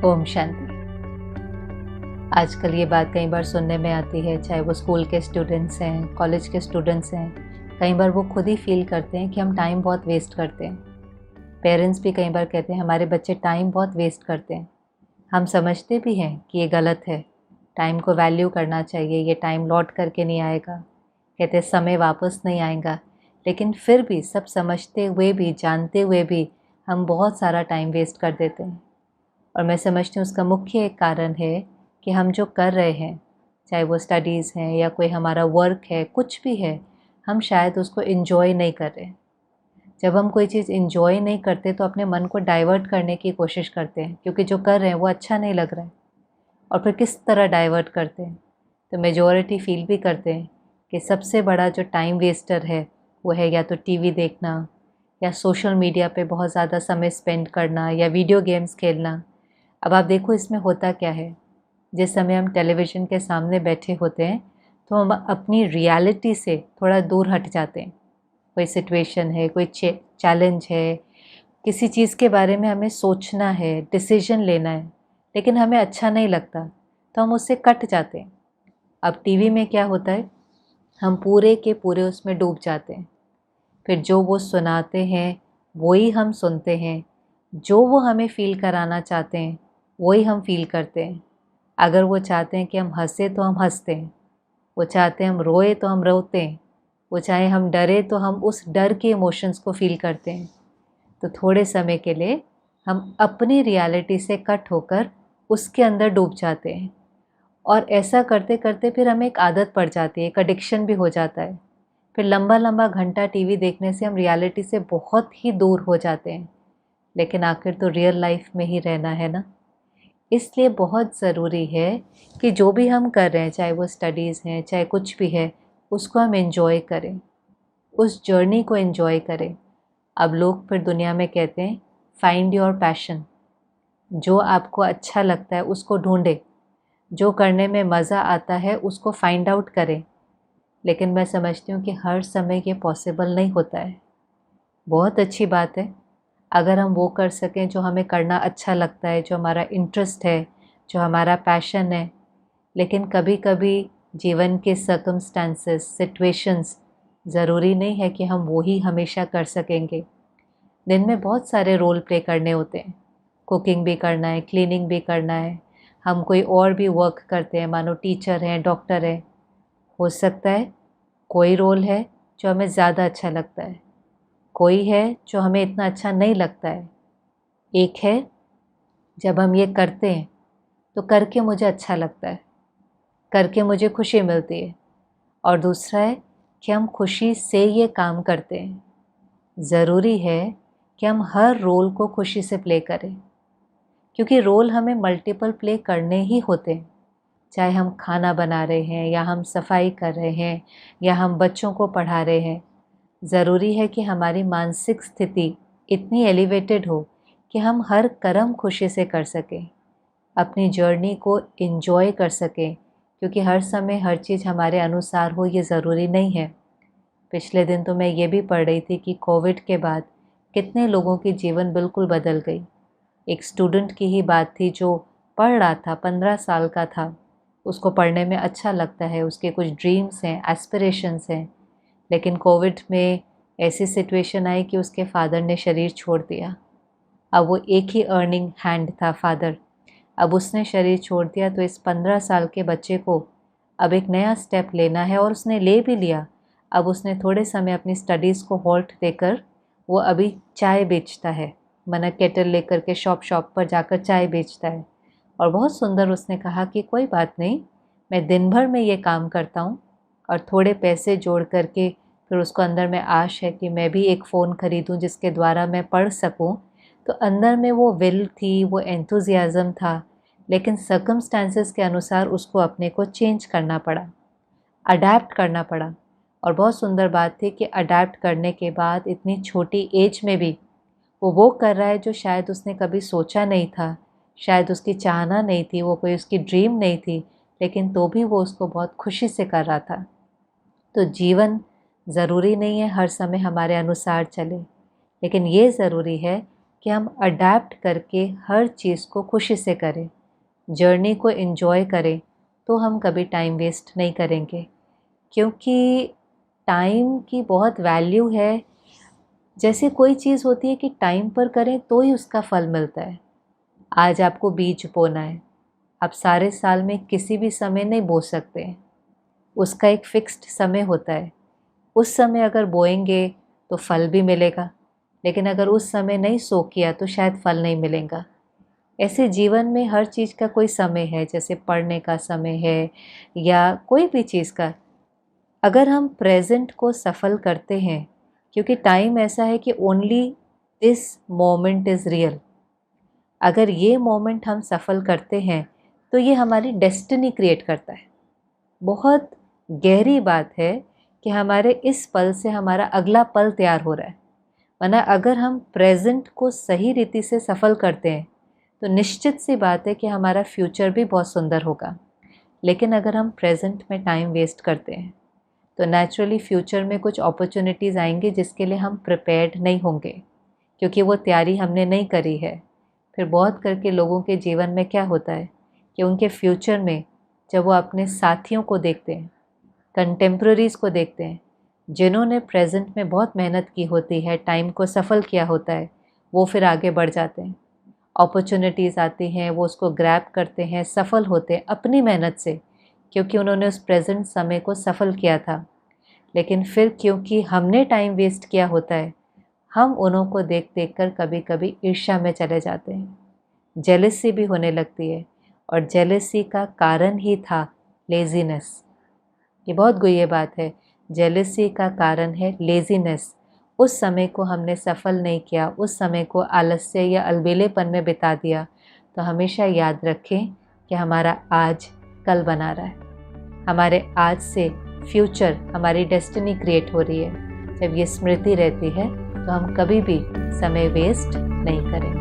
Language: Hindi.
ओम शांति। आजकल ये बात कई बार सुनने में आती है, चाहे वो स्कूल के स्टूडेंट्स हैं, कॉलेज के स्टूडेंट्स हैं। कई बार वो खुद ही फील करते हैं कि हम टाइम बहुत वेस्ट करते हैं। पेरेंट्स भी कई बार कहते हैं हमारे बच्चे टाइम बहुत वेस्ट करते हैं। हम समझते भी हैं कि ये गलत है, टाइम को वैल्यू करना चाहिए, ये टाइम लौट करके नहीं आएगा, कहते हैं समय वापस नहीं आएगा। लेकिन फिर भी सब समझते हुए भी, जानते हुए भी हम बहुत सारा टाइम वेस्ट कर देते हैं। और मैं समझती हूँ उसका मुख्य एक कारण है कि हम जो कर रहे हैं, चाहे वो स्टडीज़ हैं या कोई हमारा वर्क है, कुछ भी है, हम शायद उसको एंजॉय नहीं कर रहे। जब हम कोई चीज़ एंजॉय नहीं करते तो अपने मन को डाइवर्ट करने की कोशिश करते हैं, क्योंकि जो कर रहे हैं वो अच्छा नहीं लग रहा है। और फिर किस तरह डाइवर्ट करते हैं? तो मेजॉरिटी फील भी करते हैं कि सबसे बड़ा जो टाइम वेस्टर है वो है या तो टीवी देखना, या सोशल मीडिया पे बहुत ज़्यादा समय स्पेंड करना, या वीडियो गेम्स खेलना। अब आप देखो इसमें होता क्या है, जिस समय हम टेलीविज़न के सामने बैठे होते हैं तो हम अपनी रियलिटी से थोड़ा दूर हट जाते हैं। कोई सिचुएशन है, कोई चैलेंज है, किसी चीज़ के बारे में हमें सोचना है, डिसीजन लेना है, लेकिन हमें अच्छा नहीं लगता तो हम उससे कट जाते हैं। अब टीवी में क्या होता है, हम पूरे के पूरे उसमें डूब जाते हैं। फिर जो वो सुनाते हैं वही हम सुनते हैं, जो वो हमें फ़ील कराना चाहते हैं वही हम फ़ील करते हैं। अगर वो चाहते हैं कि हम हँसे तो हम हँसते हैं, वो चाहते हैं हम रोए तो हम रोते हैं, वो चाहे हम डरे तो हम उस डर के इमोशंस को फ़ील करते हैं। तो थोड़े समय के लिए हम अपनी रियलिटी से कट होकर उसके अंदर डूब जाते हैं। और ऐसा करते करते फिर हमें एक आदत पड़ जाती है, एक एडिक्शन भी हो जाता है। फिर लंबा लंबा घंटा टीवी देखने से हम रियलिटी से बहुत ही दूर हो जाते हैं। लेकिन आखिर तो रियल लाइफ में ही रहना है ना। इसलिए बहुत ज़रूरी है कि जो भी हम कर रहे हैं, चाहे वो स्टडीज़ हैं, चाहे कुछ भी है, उसको हम एंजॉय करें, उस जर्नी को एंजॉय करें। अब लोग फिर दुनिया में कहते हैं फाइंड योर पैशन। जो आपको अच्छा लगता है उसको ढूंढें, जो करने में मज़ा आता है उसको फाइंड आउट करें। लेकिन मैं समझती हूँ कि हर समय ये पॉसिबल नहीं होता है। बहुत अच्छी बात है अगर हम वो कर सकें जो हमें करना अच्छा लगता है, जो हमारा इंटरेस्ट है, जो हमारा पैशन है। लेकिन कभी कभी जीवन के सर्कमस्टेंसेस, सिचुएशंस ज़रूरी नहीं है कि हम वो ही हमेशा कर सकेंगे। दिन में बहुत सारे रोल प्ले करने होते हैं, कुकिंग भी करना है, क्लीनिंग भी करना है, हम कोई और भी वर्क करते हैं, मानो टीचर हैं, डॉक्टर हैं। हो सकता है कोई रोल है जो हमें ज़्यादा अच्छा लगता है, कोई है जो हमें इतना अच्छा नहीं लगता है। एक है जब हम ये करते हैं तो करके मुझे अच्छा लगता है, करके मुझे खुशी मिलती है। और दूसरा है कि हम खुशी से ये काम करते हैं। ज़रूरी है कि हम हर रोल को खुशी से प्ले करें, क्योंकि रोल हमें मल्टीपल प्ले करने ही होते हैं। चाहे हम खाना बना रहे हैं, या हम सफाई कर रहे हैं, या हम बच्चों को पढ़ा रहे हैं। ज़रूरी है कि हमारी मानसिक स्थिति इतनी एलिवेटेड हो कि हम हर कर्म खुशी से कर सकें, अपनी जर्नी को एंजॉय कर सकें। क्योंकि हर समय हर चीज़ हमारे अनुसार हो ये ज़रूरी नहीं है। पिछले दिन तो मैं ये भी पढ़ रही थी कि कोविड के बाद कितने लोगों की जीवन बिल्कुल बदल गई। एक स्टूडेंट की ही बात थी जो पढ़ रहा था, 15 साल का था, उसको पढ़ने में अच्छा लगता है, उसके कुछ ड्रीम्स हैं, एस्पिरेशंस हैं। लेकिन कोविड में ऐसी सिचुएशन आई कि उसके फादर ने शरीर छोड़ दिया। अब वो एक ही अर्निंग हैंड था, फादर। अब उसने शरीर छोड़ दिया तो इस 15 साल के बच्चे को अब एक नया स्टेप लेना है, और उसने ले भी लिया। अब उसने थोड़े समय अपनी स्टडीज़ को हॉल्ट देकर वो अभी चाय बेचता है, मना केटल लेकर के शॉप पर जाकर चाय बेचता है। और बहुत सुंदर उसने कहा कि कोई बात नहीं, मैं दिन भर में ये काम करता हूँ, और थोड़े पैसे जोड़ करके फिर उसको अंदर में आश है कि मैं भी एक फ़ोन ख़रीदूँ जिसके द्वारा मैं पढ़ सकूँ। तो अंदर में वो विल थी, वो एंथुजियाज़म था। लेकिन सर्कमस्टेंसेस के अनुसार उसको अपने को चेंज करना पड़ा, अडैप्ट करना पड़ा। और बहुत सुंदर बात थी कि अडैप्ट करने के बाद इतनी छोटी एज में भी वो कर रहा है जो शायद उसने कभी सोचा नहीं था, शायद उसकी चाहना नहीं थी, वो कोई उसकी ड्रीम नहीं थी, लेकिन तो भी वो उसको बहुत खुशी से कर रहा था। तो जीवन ज़रूरी नहीं है हर समय हमारे अनुसार चले, लेकिन ये ज़रूरी है कि हम अडैप्ट करके हर चीज़ को खुशी से करें, जर्नी को एंजॉय करें, तो हम कभी टाइम वेस्ट नहीं करेंगे। क्योंकि टाइम की बहुत वैल्यू है। जैसे कोई चीज़ होती है कि टाइम पर करें तो ही उसका फल मिलता है। आज आपको बीज बोना है, आप सारे साल में किसी भी समय नहीं बो सकते हैं, उसका एक फिक्स्ड समय होता है। उस समय अगर बोएंगे तो फल भी मिलेगा, लेकिन अगर उस समय नहीं सो किया तो शायद फल नहीं मिलेगा। ऐसे जीवन में हर चीज़ का कोई समय है, जैसे पढ़ने का समय है या कोई भी चीज़ का। अगर हम प्रेजेंट को सफल करते हैं, क्योंकि टाइम ऐसा है कि only this moment is real. अगर ये मोमेंट हम सफल करते हैं तो ये हमारी डेस्टिनी क्रिएट करता है। बहुत गहरी बात है कि हमारे इस पल से हमारा अगला पल तैयार हो रहा है। वरना अगर हम प्रेजेंट को सही रीति से सफल करते हैं तो निश्चित सी बात है कि हमारा फ्यूचर भी बहुत सुंदर होगा। लेकिन अगर हम प्रेजेंट में टाइम वेस्ट करते हैं तो नेचुरली फ्यूचर में कुछ अपॉर्चुनिटीज़ आएंगी जिसके लिए हम प्रिपेयर्ड नहीं होंगे, क्योंकि वो तैयारी हमने नहीं करी है। फिर बहुत करके लोगों के जीवन में क्या होता है कि उनके फ्यूचर में जब वो अपने साथियों को देखते हैं, कंटेम्प्रेरीज़ को देखते हैं, जिन्होंने प्रेजेंट में बहुत मेहनत की होती है, टाइम को सफल किया होता है, वो फिर आगे बढ़ जाते हैं। अपॉर्चुनिटीज़ आती हैं, वो उसको ग्रैब करते हैं, सफल होते हैं अपनी मेहनत से, क्योंकि उन्होंने उस प्रेजेंट समय को सफल किया था। लेकिन फिर क्योंकि हमने टाइम वेस्ट किया होता है, हम उन्हों को देख देख कर कभी कभी ईर्ष्या में चले जाते हैं, जेलसी भी होने लगती है। और जेलसी का कारण ही था लेज़ीनेस। ये बहुत गुह्य बात है। जेलसी का कारण है लेज़ीनेस। उस समय को हमने सफल नहीं किया, उस समय को आलस्य या अलबेलेपन में बिता दिया। तो हमेशा याद रखें कि हमारा आज कल बना रहा है। हमारे आज से फ्यूचर, हमारी डेस्टिनी क्रिएट हो रही है। जब ये स्मृति रहती है तो हम कभी भी समय वेस्ट नहीं करेंगे।